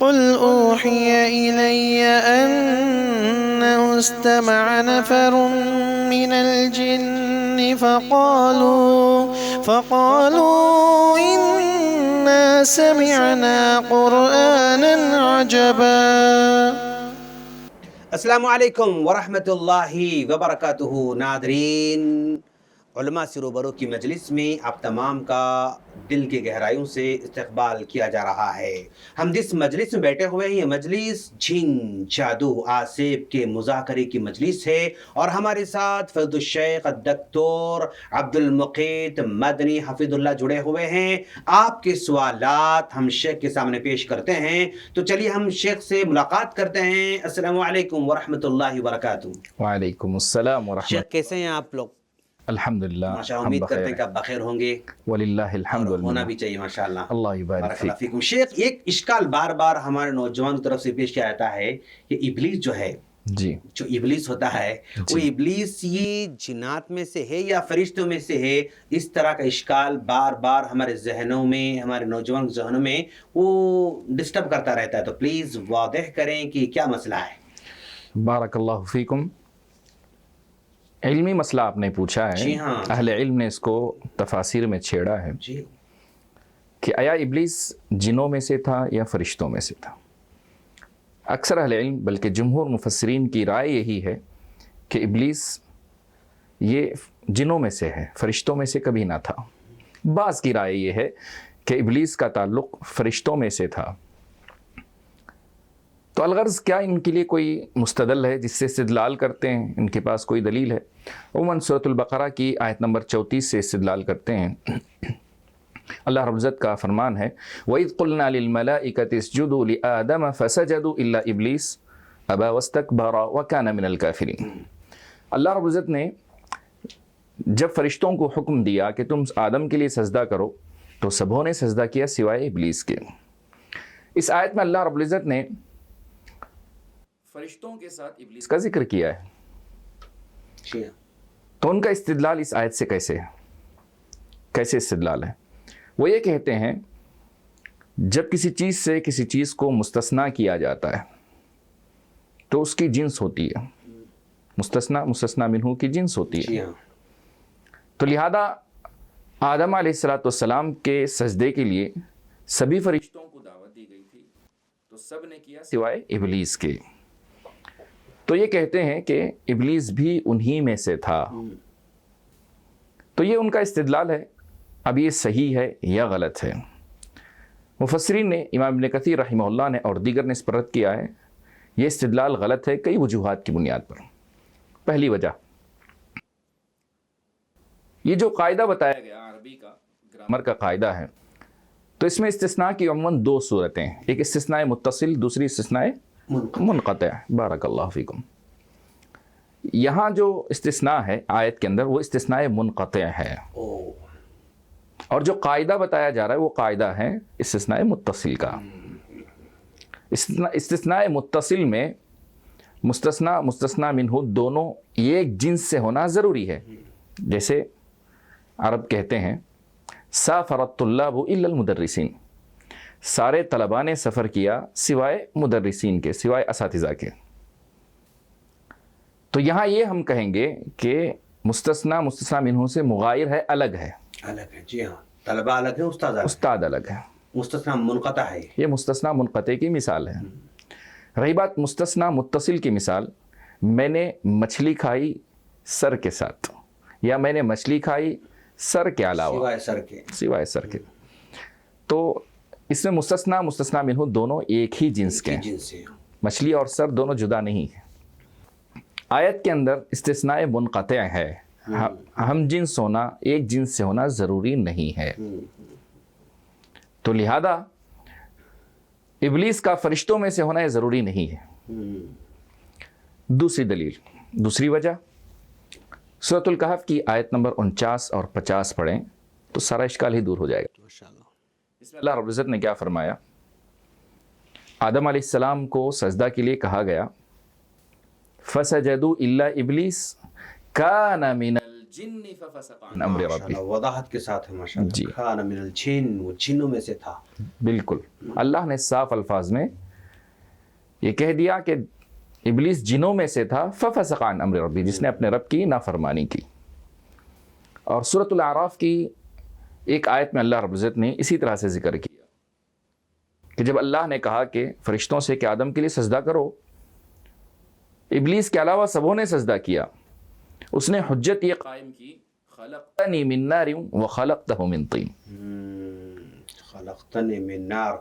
قل أوحي إلي أنه استمع نفر من الجن فقالوا إنا سمعنا قرآنا عجبا. السلام علیکم ورحمۃ اللہ وبرکاتہ. ناظرین، علماء سے روبرو کی مجلس میں آپ تمام کا دل کی گہرائیوں سے استقبال کیا جا رہا ہے. ہم جس مجلس میں بیٹھے ہوئے ہیں یہ مجلس جن، جادو، آسیب کے مذاکرے کی مجلس ہے، اور ہمارے ساتھ فضل الشیخ الدکتور عبد المقیت مدنی حفظ اللہ جڑے ہوئے ہیں. آپ کے سوالات ہم شیخ کے سامنے پیش کرتے ہیں، تو چلیے ہم شیخ سے ملاقات کرتے ہیں. السلام علیکم ورحمۃ اللہ وبرکاتہ. وعلیکم السلام ورحمۃ شیخ کیسے ہیں آپ لوگ؟ الحمدللہ، ماشاءاللہ، امید کرتے ہیں کہ آپ بخیر ہوں گے. وللہ الحمد اور ہونا والمنہ. بھی چاہیے ماشاءاللہ. اللہ یبارک بارک اللہ فیک. فیکم. شیخ، ایک اشکال بار بار ہمارے نوجوان کی طرف سے پیش کیا جاتا ہے کہ ابلیس جو ہے، جی جو ابلیس ہوتا ہے وہ ابلیس یہ جنات میں سے ہے یا فرشتوں میں سے ہے؟ اس طرح کا اشکال بار بار ہمارے ذہنوں میں، ہمارے نوجوان ذہنوں میں وہ ڈسٹرب کرتا رہتا ہے. تو پلیز واضح کریں کہ کیا مسئلہ ہے. بارک اللہ فیکم. علمی مسئلہ آپ نے پوچھا ہے. جی ہاں. اہل علم نے اس کو تفاسیر میں چھیڑا ہے جی کہ آیا ابلیس جنوں میں سے تھا یا فرشتوں میں سے تھا. اکثر اہل علم بلکہ جمہور مفسرین کی رائے یہی ہے کہ ابلیس یہ جنوں میں سے ہے، فرشتوں میں سے کبھی نہ تھا. بعض کی رائے یہ ہے کہ ابلیس کا تعلق فرشتوں میں سے تھا. تو الغرض کیا ان کے لیے کوئی مستدل ہے جس سے استدلال کرتے ہیں؟ ان کے پاس کوئی دلیل ہے؟ عموماً سورۃ البقرہ کی آیت نمبر 34 سے استدلال کرتے ہیں. اللہ رب العزت کا فرمان ہے وَإِذْ قُلْنَا لِلْمَلَائِكَةِ اسْجُدُوا لِآدَمَ فَسَجَدُوا إِلَّا إِبْلِيسَ أَبَى وَاسْتَكْبَرَ وَكَانَ مِنَ الْكَافِرِينَ. اللہ رب العزت نے جب فرشتوں کو حکم دیا کہ تم آدم کے لیے سجدہ کرو تو سبوں نے سجدہ کیا سوائے ابلیس کے. اس آیت میں اللہ رب العزت نے فرشتوں کے ساتھ ابلیس کا ذکر کیا ہے. تو ان کا استدلال اس آیت سے کیسے استدلال ہے؟ وہ یہ کہتے ہیں جب کسی چیز سے کسی چیز کو مستثنا کیا جاتا ہے تو اس کی جنس ہوتی ہے. مستثنا منہ کی جنس ہوتی ہے. تو لہذا آدم علیہ السلام کے سجدے کے لیے سبھی فرشتوں کو دعوت دی گئی تھی تو سب نے کیا سوائے ابلیس کے. تو یہ کہتے ہیں کہ ابلیس بھی انہی میں سے تھا. تو یہ ان کا استدلال ہے. اب یہ صحیح ہے یا غلط ہے؟ مفسرین نے، امام ابن کثیر رحمہ اللہ نے اور دیگر نے اس پر رد کیا ہے. یہ استدلال غلط ہے کئی وجوہات کی بنیاد پر. پہلی وجہ، یہ جو قاعدہ بتایا گیا عربی کا گرامر کا قاعدہ ہے، تو اس میں استثناء کی عموماً دو صورتیں ہیں. ایک استثناء متصل، دوسری استثناء منقطع. بارک اللہ فیکم. یہاں جو استثناء ہے آیت کے اندر وہ استثناء منقطع ہے، اور جو قاعدہ بتایا جا رہا ہے وہ قاعدہ ہے استثناء متصل کا. استثناء متصل میں مستثنا منہ دونوں ایک جنس سے ہونا ضروری ہے. جیسے عرب کہتے ہیں سافر الطلاب الا المدرسین، سارے طلباء نے سفر کیا سوائے مدرسین کے، سوائے اساتذہ کے. تو یہاں یہ ہم کہیں گے کہ مستثنا منہ سے مغایر ہے، الگ ہے. جی ہاں، طلباء الگ ہے، استاد الگ ہے. مستثنا منقطع ہے. یہ مستثنا منقطع کی مثال ہے. رہی بات مستثنا متصل کی مثال، میں نے مچھلی کھائی سر کے ساتھ، یا میں نے مچھلی کھائی سر کے علاوہ، سوائے سر کے. تو اس میں مستثنا منہ دونوں ایک ہی جنس کے ہیں. مچھلی اور سر دونوں جدا نہیں ہیں. آیت کے اندر استثناء منقطع ہے. ہم جنس ہونا، ایک جنس سے ہونا ضروری نہیں ہے. تو لہذا ابلیس کا فرشتوں میں سے ہونا یہ ضروری نہیں ہے. دوسری دلیل، دوسری وجہ، سورۃ الکہف کی آیت نمبر 49 اور 50 پڑھیں تو سارا اشکال ہی دور ہو جائے گا. اس میں اللہ رب العزت نے کیا فرمایا؟ آدم علیہ السلام کو سجدہ کے لیے کہا گیا فَسَجَدُوا إِلَّا إِبْلِيسَ كَانَ مِنَ الْجِنِّ فَفَسَقَ عَنْ أَمْرِ رَبِّهِ. وضاحت کے ساتھ ہے ماشاءاللہ. كَانَ مِنَ الْجِنِّ، وہ جنوں میں سے تھا. بالکل. اللہ نے صاف الفاظ میں یہ کہہ دیا کہ ابلیس جنوں میں سے تھا ففسق عن امر ربی، جس نے اپنے رب کی نافرمانی کی. اور سورۃ الاعراف کی ایک آیت میں اللہ رب العزت نے اسی طرح سے ذکر کیا کہ جب اللہ نے کہا کہ فرشتوں سے کہ آدم کے لیے سجدہ کرو، ابلیس کے علاوہ سبوں نے سجدہ کیا. اس نے حجت یہ قائم کی خلقتنی من نار وخلقتہ من طین. خلقتنی من نار،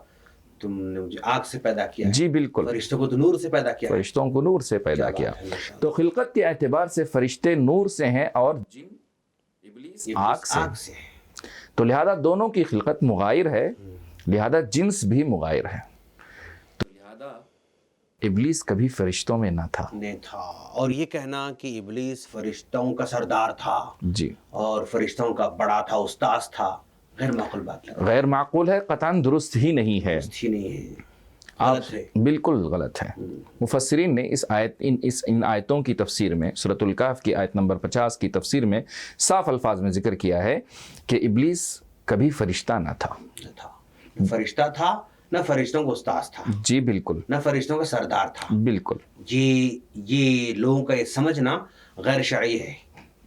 تم نے مجھے آگ سے پیدا کیا. جی بالکل. فرشتوں کو تو نور سے پیدا کیا. فرشتوں کو نور سے پیدا کیا. تو خلقت کے اعتبار سے فرشتے نور سے ہیں اور جن ابلیس آگ سے. تو لہذا دونوں کی خلقت مغایر ہے، لہذا جنس بھی مغایر ہے. تو لہذا ابلیس کبھی فرشتوں میں نہ تھا. اور یہ کہنا کہ ابلیس فرشتوں کا سردار تھا جی اور فرشتوں کا بڑا تھا، استاذ تھا، غیر معقول بات ہے. غیر معقول ہے، قطعاً درست ہی نہیں ہے. ہی نہیں ہے، آپ غلط ہے. بالکل غلط ہے. مفسرین نے ان آیتوں کی تفسیر میں سورۃ الکہف کی آیت نمبر 50 کی تفسیر میں صاف الفاظ میں ذکر کیا ہے کہ ابلیس کبھی فرشتہ نہ تھا. نہ فرشتہ تھا، نہ فرشتوں کا استاذ تھا. جی بالکل. نہ فرشتوں کا سردار تھا. بالکل. یہ لوگوں کا یہ سمجھنا غیر شرعی ہے.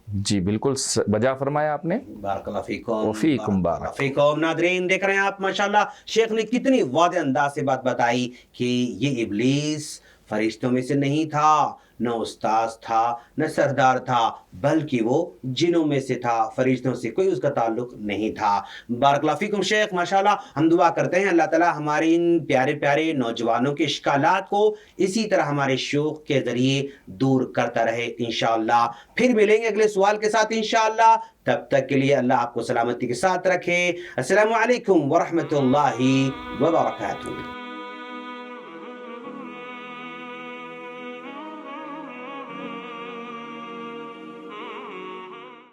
جی بالکل بجا فرمایا آپ نے. بارک اللہ فیکم. وفیکم بارک. فیکم. ناظرین دیکھ رہے ہیں آپ ماشاءاللہ شیخ نے کتنی واضح انداز سے بات بتائی کہ یہ ابلیس فرشتوں میں سے نہیں تھا، نہ استاذ تھا، نہ سردار تھا، بلکہ وہ جنوں میں سے تھا، فرشتوں سے کوئی اس کا تعلق نہیں تھا. بارک اللہ فیکم شیخ. ماشاءاللہ ہم دعا کرتے ہیں اللہ تعالی ہمارے ان پیارے پیارے نوجوانوں کے اشکالات کو اسی طرح ہمارے شوق کے ذریعے دور کرتا رہے انشاءاللہ. پھر ملیں گے اگلے سوال کے ساتھ انشاءاللہ. تب تک کے لیے اللہ آپ کو سلامتی کے ساتھ رکھے. السلام علیکم ورحمۃ اللہ وبرکاتہ.